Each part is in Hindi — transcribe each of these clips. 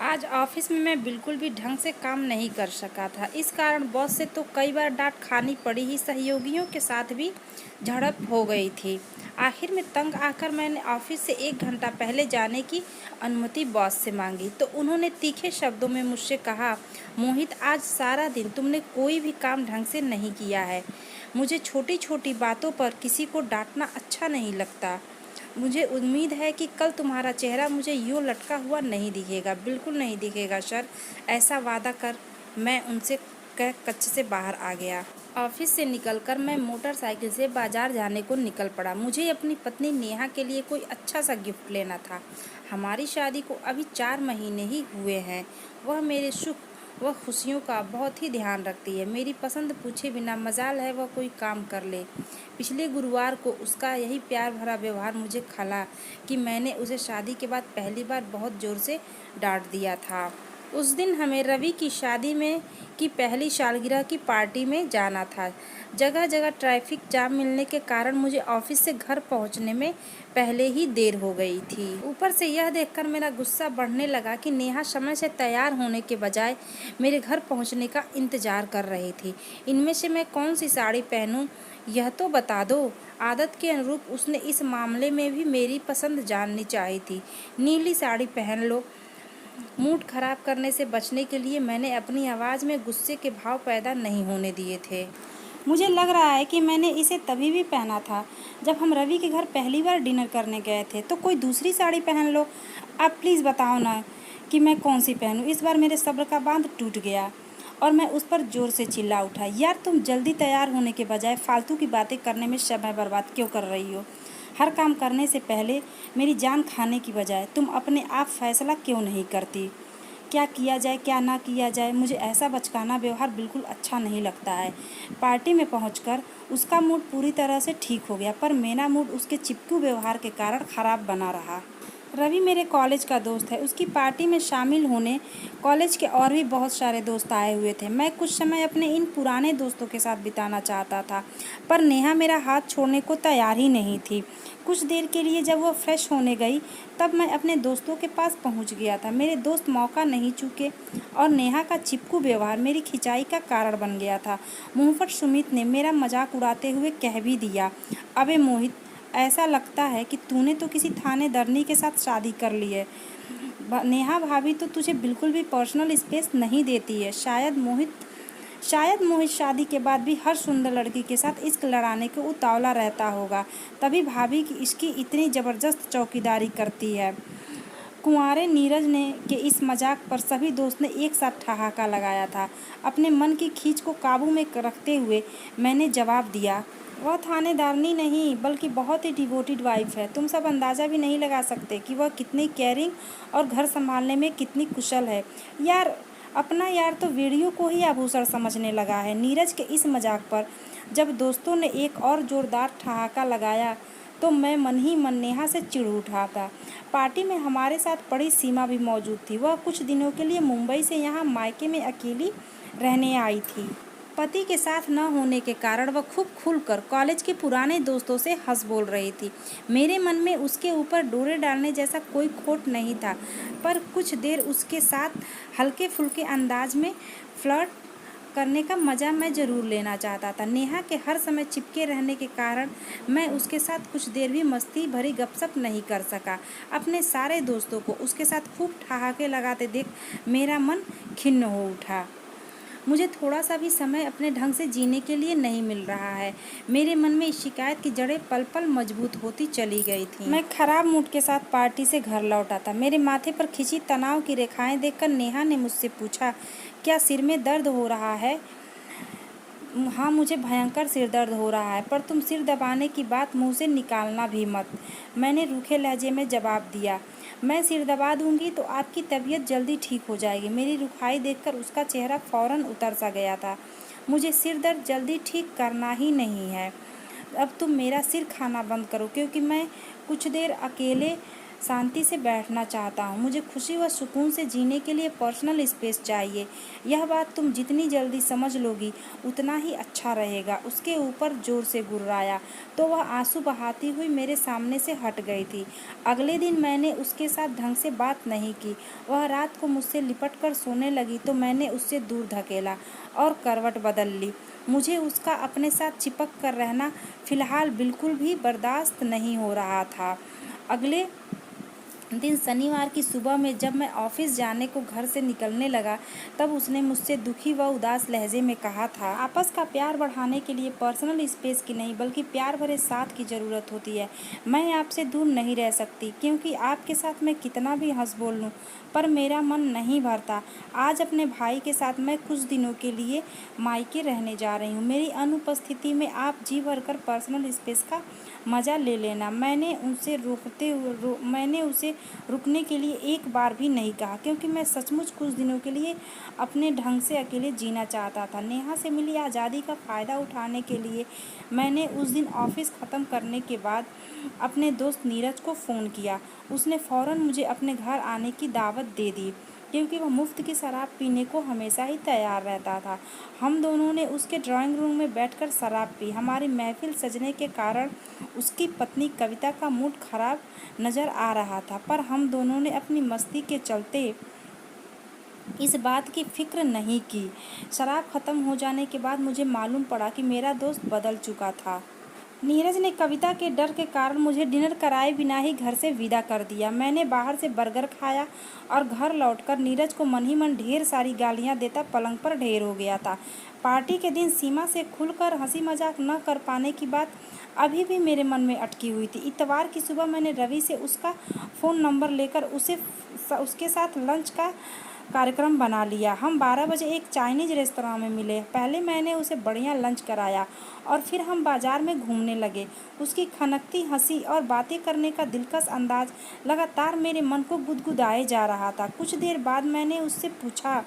आज ऑफिस में मैं बिल्कुल भी ढंग से काम नहीं कर सका था। इस कारण बॉस से तो कई बार डांट खानी पड़ी ही, सहयोगियों के साथ भी झड़प हो गई थी। आखिर में तंग आकर मैंने ऑफिस से 1 घंटा पहले जाने की अनुमति बॉस से मांगी तो उन्होंने तीखे शब्दों में मुझसे कहा, मोहित, आज सारा दिन तुमने कोई भी काम ढंग से नहीं किया है। मुझे छोटी छोटी बातों पर किसी को डांटना अच्छा नहीं लगता। मुझे उम्मीद है कि कल तुम्हारा चेहरा मुझे यूँ लटका हुआ नहीं दिखेगा। बिल्कुल नहीं दिखेगा सर, ऐसा वादा कर मैं उनसे कह कक्ष से बाहर आ गया। ऑफिस से निकलकर मैं मोटरसाइकिल से बाजार जाने को निकल पड़ा। मुझे अपनी पत्नी नेहा के लिए कोई अच्छा सा गिफ्ट लेना था। हमारी शादी को अभी 4 महीने ही हुए हैं। वह मेरे सुख वह खुशियों का बहुत ही ध्यान रखती है। मेरी पसंद पूछे बिना मजाल है वह कोई काम कर ले। पिछले गुरुवार को उसका यही प्यार भरा व्यवहार मुझे खला कि मैंने उसे शादी के बाद पहली बार बहुत ज़ोर से डांट दिया था। उस दिन हमें रवि की शादी में की पहली सालगिरह की पार्टी में जाना था। जगह जगह ट्रैफिक जाम मिलने के कारण मुझे ऑफिस से घर पहुंचने में पहले ही देर हो गई थी। ऊपर से यह देखकर मेरा गुस्सा बढ़ने लगा कि नेहा समय से तैयार होने के बजाय मेरे घर पहुंचने का इंतजार कर रही थी। इनमें से मैं कौन सी साड़ी पहनूं यह तो बता दो। आदत के अनुरूप उसने इस मामले में भी मेरी पसंद जाननी चाहिए थी। नीली साड़ी पहन लो। मूड खराब करने से बचने के लिए मैंने अपनी आवाज़ में गुस्से के भाव पैदा नहीं होने दिए थे। मुझे लग रहा है कि मैंने इसे तभी भी पहना था जब हम रवि के घर पहली बार डिनर करने गए थे। तो कोई दूसरी साड़ी पहन लो। आप प्लीज़ बताओ ना कि मैं कौन सी पहनूं। इस बार मेरे सब्र का बांध टूट गया और मैं उस पर ज़ोर से चिल्ला उठा, यार तुम जल्दी तैयार होने के बजाय फालतू की बातें करने में समय बर्बाद क्यों कर रही हो? हर काम करने से पहले मेरी जान खाने की बजाय तुम अपने आप फैसला क्यों नहीं करती? क्या किया जाए क्या ना किया जाए? मुझे ऐसा बचकाना व्यवहार बिल्कुल अच्छा नहीं लगता है। पार्टी में पहुंचकर उसका मूड पूरी तरह से ठीक हो गया, पर मेरा मूड उसके चिपकू व्यवहार के कारण खराब बना रहा। रवि मेरे कॉलेज का दोस्त है। उसकी पार्टी में शामिल होने कॉलेज के और भी बहुत सारे दोस्त आए हुए थे। मैं कुछ समय अपने इन पुराने दोस्तों के साथ बिताना चाहता था, पर नेहा मेरा हाथ छोड़ने को तैयार ही नहीं थी। कुछ देर के लिए जब वह फ्रेश होने गई तब मैं अपने दोस्तों के पास पहुंच गया था। मेरे दोस्त मौका नहीं चूके और नेहा का चिपकू व्यवहार मेरी खिंचाई का कारण बन गया था। मुंहफट सुमित ने मेरा मजाक उड़ाते हुए कह भी दिया, अबे मोहित, ऐसा लगता है कि तूने तो किसी थानेदरनी के साथ शादी कर ली है। नेहा भाभी तो तुझे बिल्कुल भी पर्सनल स्पेस नहीं देती है। शायद मोहित शादी के बाद भी हर सुंदर लड़की के साथ इश्क लड़ाने को उतावला रहता होगा, तभी भाभी की इसकी इतनी ज़बरदस्त चौकीदारी करती है। कुंवारे नीरज ने के इस मजाक पर सभी दोस्त ने एक साथ ठहाका लगाया था। अपने मन की खींच को काबू में रखते हुए मैंने जवाब दिया, वह थानेदारनी नहीं बल्कि बहुत ही डिवोटेड वाइफ है। तुम सब अंदाज़ा भी नहीं लगा सकते कि वह कितनी केयरिंग और घर संभालने में कितनी कुशल है। यार, अपना यार तो वीडियो को ही आभूषण समझने लगा है। नीरज के इस मजाक पर जब दोस्तों ने एक और जोरदार ठहाका लगाया तो मैं मन ही मन नेहा से चिढ़ उठा था। पार्टी में हमारे साथ बड़ी सीमा भी मौजूद थी। वह कुछ दिनों के लिए मुंबई से यहाँ मायके में अकेली रहने आई थी। पति के साथ न होने के कारण वह खूब खुलकर कॉलेज के पुराने दोस्तों से हंस बोल रही थी। मेरे मन में उसके ऊपर डोरे डालने जैसा कोई खोट नहीं था, पर कुछ देर उसके साथ हल्के फुल्के अंदाज में फ्लर्ट करने का मज़ा मैं ज़रूर लेना चाहता था। नेहा के हर समय चिपके रहने के कारण मैं उसके साथ कुछ देर भी मस्ती भरी गपशप नहीं कर सका। अपने सारे दोस्तों को उसके साथ खूब ठहाके लगाते देख मेरा मन खिन्न हो उठा। मुझे थोड़ा सा भी समय अपने ढंग से जीने के लिए नहीं मिल रहा है। मेरे मन में इस शिकायत की जड़ें पल पल मजबूत होती चली गई थी। मैं खराब मूड के साथ पार्टी से घर लौटा था। मेरे माथे पर खिंची तनाव की रेखाएं देखकर नेहा ने मुझसे पूछा, क्या सिर में दर्द हो रहा है? हाँ, मुझे भयंकर सिर दर्द हो रहा है, पर तुम सिर दबाने की बात मुंह से निकालना भी मत। मैंने रूखे लहजे में जवाब दिया, मैं सिर दबा दूंगी तो आपकी तबीयत जल्दी ठीक हो जाएगी। मेरी रुखाई देखकर उसका चेहरा फौरन उतर सा गया था। मुझे सिर दर्द जल्दी ठीक करना ही नहीं है। अब तुम मेरा सिर खाना बंद करो, क्योंकि मैं कुछ देर अकेले शांति से बैठना चाहता हूँ। मुझे खुशी व सुकून से जीने के लिए पर्सनल स्पेस चाहिए। यह बात तुम जितनी जल्दी समझ लोगी उतना ही अच्छा रहेगा। उसके ऊपर जोर से गुर्राया तो वह आंसू बहाती हुई मेरे सामने से हट गई थी। अगले दिन मैंने उसके साथ ढंग से बात नहीं की। वह रात को मुझसे लिपट कर सोने लगी तो मैंने उससे दूर धकेला और करवट बदल ली। मुझे उसका अपने साथ चिपक कर रहना फिलहाल बिल्कुल भी बर्दाश्त नहीं हो रहा था। अगले दिन शनिवार की सुबह में जब मैं ऑफिस जाने को घर से निकलने लगा तब उसने मुझसे दुखी व उदास लहजे में कहा था, आपस का प्यार बढ़ाने के लिए पर्सनल स्पेस की नहीं बल्कि प्यार भरे साथ की ज़रूरत होती है। मैं आपसे दूर नहीं रह सकती क्योंकि आपके साथ मैं कितना भी हंस बोल लूँ पर मेरा मन नहीं भरता। आज अपने भाई के साथ मैं कुछ दिनों के लिए मायके रहने जा रही हूँ। मेरी अनुपस्थिति में आप जी भरकर पर्सनल स्पेस का मज़ा ले लेना। मैंने उसे रुकने के लिए एक बार भी नहीं कहा क्योंकि मैं सचमुच कुछ दिनों के लिए अपने ढंग से अकेले जीना चाहता था। नेहा से मिली आज़ादी का फ़ायदा उठाने के लिए मैंने उस दिन ऑफिस ख़त्म करने के बाद अपने दोस्त नीरज को फ़ोन किया। उसने फ़ौरन मुझे अपने घर आने की दावत दे दी क्योंकि वह मुफ्त की शराब पीने को हमेशा ही तैयार रहता था। हम दोनों ने उसके ड्राइंग रूम में बैठकर शराब पी। हमारी महफिल सजने के कारण उसकी पत्नी कविता का मूड खराब नज़र आ रहा था पर हम दोनों ने अपनी मस्ती के चलते इस बात की फिक्र नहीं की। शराब खत्म हो जाने के बाद मुझे मालूम पड़ा कि मेरा दोस्त बदल चुका था। नीरज ने कविता के डर के कारण मुझे डिनर कराए बिना ही घर से विदा कर दिया। मैंने बाहर से बर्गर खाया और घर लौटकर नीरज को मन ही मन ढेर सारी गालियां देता पलंग पर ढेर हो गया था। पार्टी के दिन सीमा से खुलकर हंसी मजाक न कर पाने की बात अभी भी मेरे मन में अटकी हुई थी। इतवार की सुबह मैंने रवि से उसका फ़ोन नंबर लेकर उसके साथ लंच का कार्यक्रम बना लिया। हम 12 बजे एक चाइनीज़ रेस्तरां में मिले। पहले मैंने उसे बढ़िया लंच कराया और फिर हम बाजार में घूमने लगे। उसकी खनकती हंसी और बातें करने का दिलकश अंदाज लगातार मेरे मन को गुदगुदाए जा रहा था। कुछ देर बाद मैंने उससे पूछा,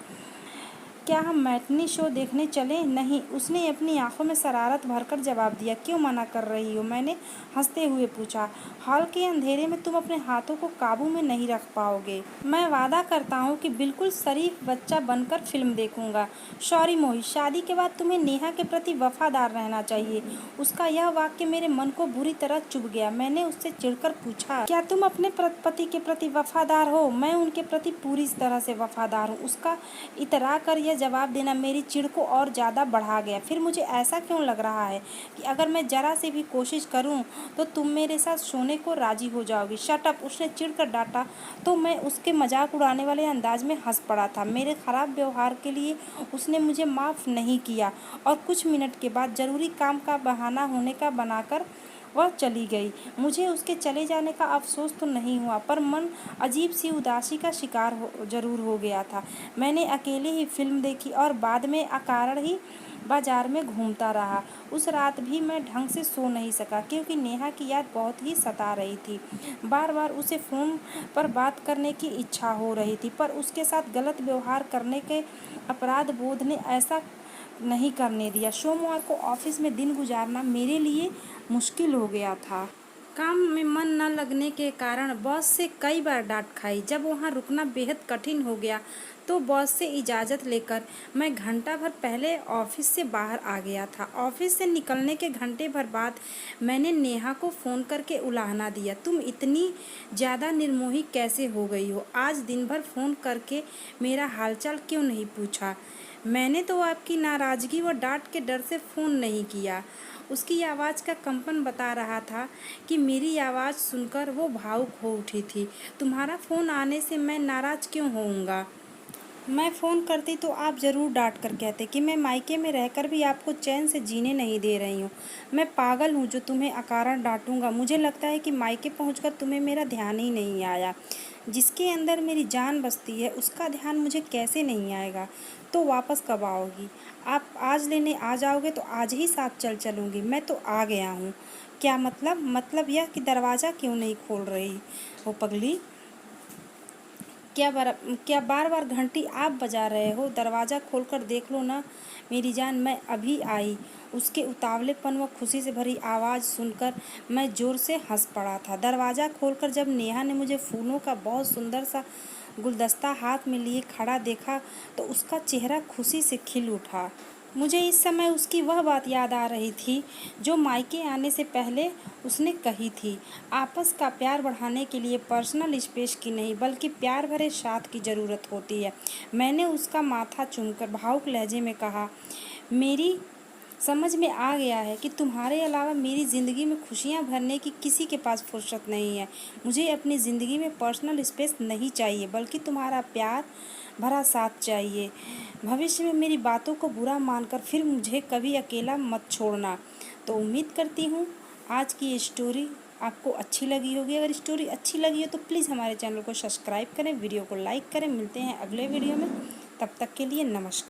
क्या हम मैटनी शो देखने चलें? नहीं, उसने अपनी आंखों में शरारत भरकर जवाब दिया। क्यों मना कर रही हो? मैंने हंसते हुए पूछा। हॉल के अंधेरे में तुम अपने हाथों को काबू में नहीं रख पाओगे। मैं वादा करता हूँ कि बिल्कुल शरीफ बच्चा बनकर फिल्म देखूंगा। सॉरी मोहित, शादी के बाद तुम्हें नेहा के प्रति वफादार रहना चाहिए। उसका यह वाक्य मेरे मन को बुरी तरह चुभ गया। मैंने उससे चिढ़कर पूछा, क्या तुम अपने पति के प्रति वफादार हो? मैं उनके प्रति पूरी तरह से वफादार हूँ। उसका इतरा कर यह जवाब देना मेरी चिढ़ को और ज़्यादा बढ़ा गया। फिर मुझे ऐसा क्यों लग रहा है कि अगर मैं ज़रा से भी कोशिश करूं तो तुम मेरे साथ सोने को राजी हो जाओगी। शट अप, उसने चिढ़कर डांटा तो मैं उसके मजाक उड़ाने वाले अंदाज में हंस पड़ा था। मेरे खराब व्यवहार के लिए उसने मुझे माफ़ नहीं किया और कुछ मिनट के बाद ज़रूरी काम का बहाना होने का बनाकर वह चली गई। मुझे उसके चले जाने का अफसोस तो नहीं हुआ पर मन अजीब सी उदासी का शिकार जरूर हो गया था। मैंने अकेले ही फिल्म देखी और बाद में अकारण ही बाजार में घूमता रहा। उस रात भी मैं ढंग से सो नहीं सका क्योंकि नेहा की याद बहुत ही सता रही थी। बार बार उसे फ़ोन पर बात करने की इच्छा हो रही थी पर उसके साथ गलत व्यवहार करने के अपराध बोध ने ऐसा नहीं करने दिया। सोमवार को ऑफिस में दिन गुजारना मेरे लिए मुश्किल हो गया था। काम में मन न लगने के कारण बॉस से कई बार डांट खाई। जब वहाँ रुकना बेहद कठिन हो गया तो बॉस से इजाज़त लेकर मैं घंटा भर पहले ऑफिस से बाहर आ गया था। ऑफिस से निकलने के घंटे भर बाद मैंने नेहा को फ़ोन करके उलाहना दिया, तुम इतनी ज़्यादा निर्मोही कैसे हो गई हो? आज दिन भर फ़ोन करके मेरा हालचाल क्यों नहीं पूछा? मैंने तो आपकी नाराज़गी व डांट के डर से फ़ोन नहीं किया। उसकी आवाज़ का कंपन बता रहा था कि मेरी आवाज़ सुनकर वो भावुक हो उठी थी। तुम्हारा फ़ोन आने से मैं नाराज़ क्यों होऊंगा? मैं फ़ोन करती तो आप ज़रूर डांट कर कहते कि मैं मायके में रहकर भी आपको चैन से जीने नहीं दे रही हूँ। मैं पागल हूँ जो तुम्हें अकारण डांटूंगा। मुझे लगता है कि मायके पहुँचकर तुम्हें मेरा ध्यान ही नहीं आया। जिसके अंदर मेरी जान बसती है उसका ध्यान मुझे कैसे नहीं आएगा? तो वापस कब आओगी? आप आज लेने आ जाओगे तो आज ही साथ चलूँगी। मैं तो आ गया हूँ। क्या मतलब यह कि दरवाज़ा क्यों नहीं खोल रही हो पगली? क्या बार बार घंटी आप बजा रहे हो? दरवाज़ा खोलकर देख लो ना मेरी जान, मैं अभी आई। उसके उतावलेपन व खुशी से भरी आवाज़ सुनकर मैं ज़ोर से हंस पड़ा था। दरवाज़ा खोलकर जब नेहा ने मुझे फूलों का बहुत सुंदर सा गुलदस्ता हाथ में लिए खड़ा देखा तो उसका चेहरा खुशी से खिल उठा। मुझे इस समय उसकी वह बात याद आ रही थी जो मायके आने से पहले उसने कही थी, आपस का प्यार बढ़ाने के लिए पर्सनल स्पेस की नहीं बल्कि प्यार भरे साथ की ज़रूरत होती है। मैंने उसका माथा चूमकर भावुक लहजे में कहा, मेरी समझ में आ गया है कि तुम्हारे अलावा मेरी ज़िंदगी में खुशियाँ भरने की किसी के पास फुर्सत नहीं है। मुझे अपनी ज़िंदगी में पर्सनल स्पेस नहीं चाहिए बल्कि तुम्हारा प्यार भरा साथ चाहिए। भविष्य में मेरी बातों को बुरा मानकर फिर मुझे कभी अकेला मत छोड़ना। तो उम्मीद करती हूँ आज की ये स्टोरी आपको अच्छी लगी होगी। अगर स्टोरी अच्छी लगी हो तो प्लीज़ हमारे चैनल को सब्सक्राइब करें, वीडियो को लाइक करें। मिलते हैं अगले वीडियो में, तब तक के लिए नमस्कार।